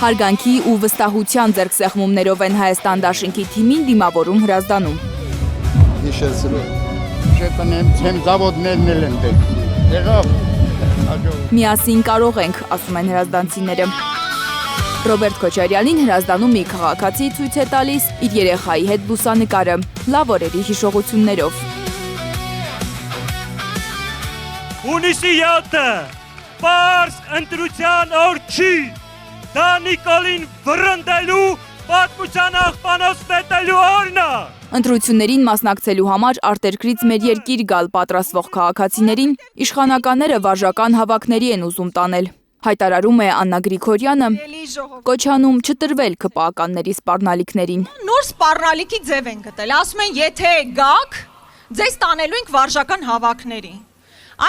Հարգանքի ու վստահության ձեռքսեղմումներով են Հայաստան դաշինքի թիմին դիմավորում Հրազդանում։ Միասին կարող ենք, ասում են հրազդանցիները։ Ռոբերտ Քոչարյանին Հրազդանում մի քաղաքացի ցույց է տալիս իր երեխայի հետ լուսանկարը, լավ օրերի հիշողություններով։ Հունիսի 7-ը, պարզ ընտրության օր չի, դա Նիկոլին վռնդելու, պատմության աղբանոց նետելու օրն է։ Ընտրություններին մասնակցելու համար արտերկրից մեր երկիր գալ պատրաստվող քաղաքացիներին իշխանականները վարժական հավաքների են ուզում տանել։ Հայտարարում է Աննա Գրիգորյանը, կոչանում չտրվել ԿՊԱ-ականների սպառնալիքներին։ Նոր սպառնալիքի ձև են գտել, ասում են եթե գաք, ձեզ տանելու ենք վարժական հավաքների։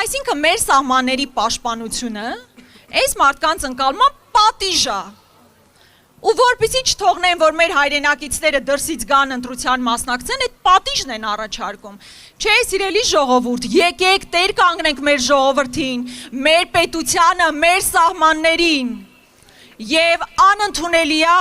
Այսինքն մեր սահմանների պաշտպանությունը այս մարդկանց ընկալման պատիժ է։ Ու որպեսզի չթողնեն, որ մեր հայրենակիցները դրսից գան ընտրության մասնակցեն, այդ պատիժն են առաջարկում։ Չէ, սիրելի ժողովուրդ, եկեք տեր կանգնենք մեր ժողովրդին, մեր պետությանը, մեր սահմաններին։ Եվ անընդունելի է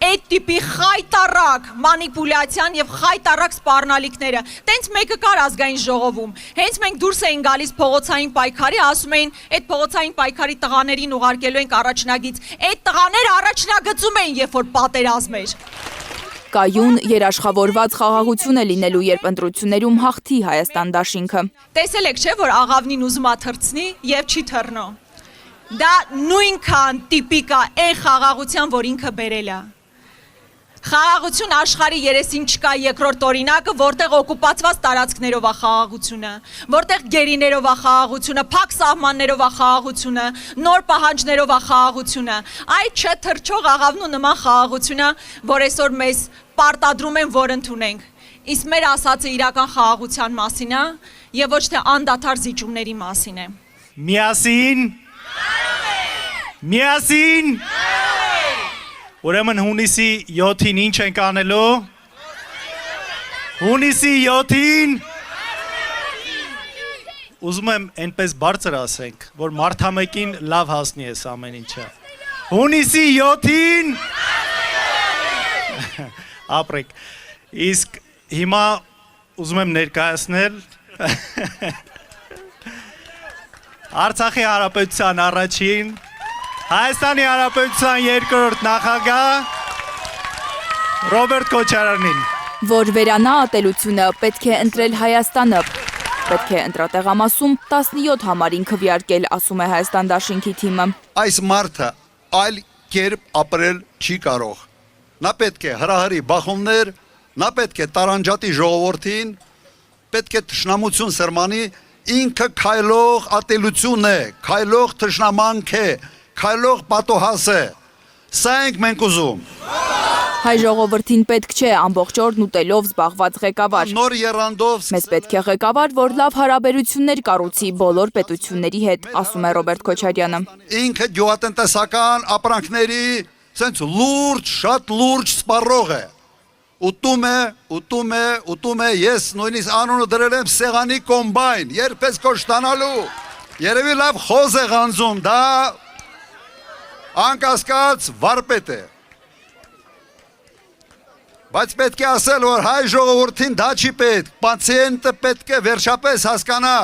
այդ տիպի խայտառակ մանիպուլյացիան եւ խայտառակ սպառնալիքները։ Տենց մեկը կար ազգային ժողովում։ Հենց մենք դուրս էին գալիս փողոցային պայքարի, ասում էին, այդ փողոցային պայքարի տղաներին ուղարկելու ենք առաջնագիծ։ Այդ տղաները առաջնագծում էին, երբ որ պատերազմ էր։ Կայուն երաշխավորված խաղաղություն է լինելու, երբ ընտրություններում հաղթի Հայաստան դաշինքը։ Տեսել եք, չէ, որ աղավնին ուզում է թռցնի եւ չի թռնո։ Դա նույնքան տիպիկ է այն խաղաղության, որ ինքը բերել է։ Խաղաղություն աշխարհի երեսին չկա երկրորդ օրինակը, որտեղ օկուպացված տարածքներով է խաղաղությունը, որտեղ գերիներով է խաղաղությունը, փակ սահմաններով է խաղաղությունը, նոր պահանջներով է խաղաղությունը։ Այդ չթրջող աղավնու նման խաղաղությունը, որ այսօր մեզ պարտադրում են, որ ընդունենք։ Իսկ մեր ասածը իրական խաղաղության մասին է եւ ոչ թե անդադար զիջումների մասին է։ Միասին։ Միասին։ Ուրեմն հունիսի 7-ին ինչ ենք անելու։ Հունիսի 7-ին ուզում եմ այնպես բարձր ասենք, որ մարդամեկին լավ հասնի էս ամեն ինչը։ Հունիսի 7-ին ապրեք։ Իսկ հիմա ուզում եմ ներկայացնել Արցախի Հանրապետության առաջին Հայաստանի Հանրապետության երկրորդ նախագահ Ռոբերտ Քոչարյանին, որ վերանա ատելությունը, պետք է ընտրել Հայաստանը, պետք է ընտրատեղամասում 17 համարին քվեարկել, ասում է Հայաստան դաշինքի թիմը։ Այս մարդը այլ կերպ ապրել չի կարող։ Նա պետք է հրահրի բախումներ, նա պետք է տարանջատի ժողովրդին, պետք է թշնամություն սրմանի, ինքը քայլող ատելություն է, քայլող թշնամանք է, քայլող պատոհաս է։ Սա ենք մենք ուզում։ Հայ ժողովրդին պետք չէ ամբողջ օրն ուտելով զբաղված ղեկավար։ Նոր եռանդով Մեզ պետք է ղեկավար, որ լավ հարաբերություններ կառուցի բոլոր պետությունների հետ, ասում է Ռոբերտ Քոչարյանը։ Ինքը գյուղատնտեսական ապրանքների սենց լուրջ, շատ լուրջ սպառող է։ Ուտում է, ես նույնիսկ անունը դրել եմ սեղանի կոմբայն, երբես կոշտանալու։ Երևի լավ խոզ է ղանձում, դա անկասկած վարպետ է։ Բայց պետք է ասել, որ հայ ժողովրդին դա չի պետք, պացիենտը պետք է վերջապես հասկանա,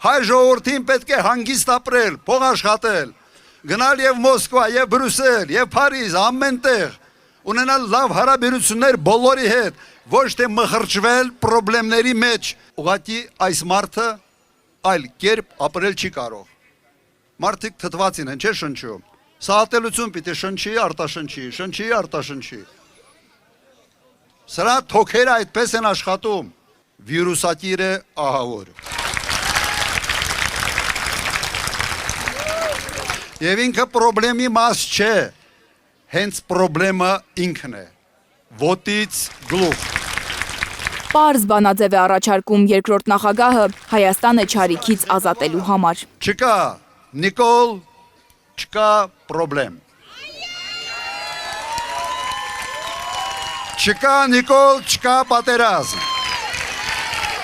հայ ժողովրդին պետք է հանգիստ ապրել, փող աշխատել, գնալ եւ Մոսկվա, եւ Բրյուսել, եւ Փարիզ, ամեն տեղ, ունենալ լավ հարաբերություններ բոլորի հետ, ոչ թե մխրճվել խնդիրների մեջ։ Ուղղակի այս մարդը այլ կերպ ապրել չի կարող։ Մարդիկ թթվածին են, չէ՞ շնչում։ Սա ատելություն պիտի շնչի, արտաշնչի, շնչի, արտաշնչի։ Սրա թոքերը այդպես են աշխատում, վիրուսատիր է ահավոր։ Եվ ինքը պրոբլեմի մաս չէ, հենց պրոբլեմը ինքն է, ոտից գլուխ։ Պարզ բանաձև է առաջարկում երկրորդ նախագահը Հայաստանը չարիքից ազատելու համար։ Չկա Նիկոլ, չկա պրոբլեմ։ Չկա Նիկոլ, չկա պատերազմ։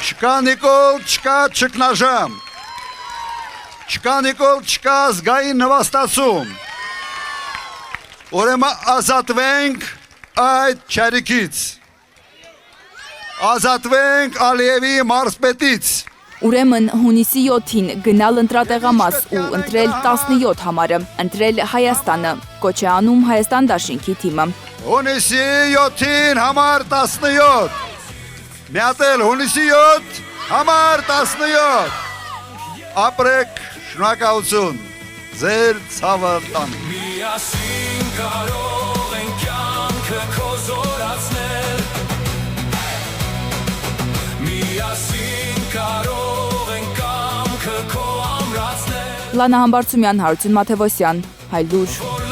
Չկա Նիկոլ, չկա ճգնաժամ։ չկա Նիկոլ, չկա ազգային նվաստացում։ Ուրեմն ազատվենք այդ չարիքից։ Ազատվենք Ալիևի մարզպետից։ Ուրեմն հունիսի 7-ին գնալ ընտրատեղամաս ու ընտրել 17 համարը, ընտրել Հայաստանը, կոչ է անում Հայաստան դաշինքի թիմը։ Հունիսի 7-ին համար 17։ Միատել հունիսի 7 համար 17։ Ապրեք, շնորհակալություն։ Ձեր ցավը տան։ Միասին կարող ենք կյանքը քո զորացնել։ Միասին կարող ենք կամքը քո ամրացնել։ Լանա Համբարձումյան, Հարություն Մաթևոսյան, Հայլուր։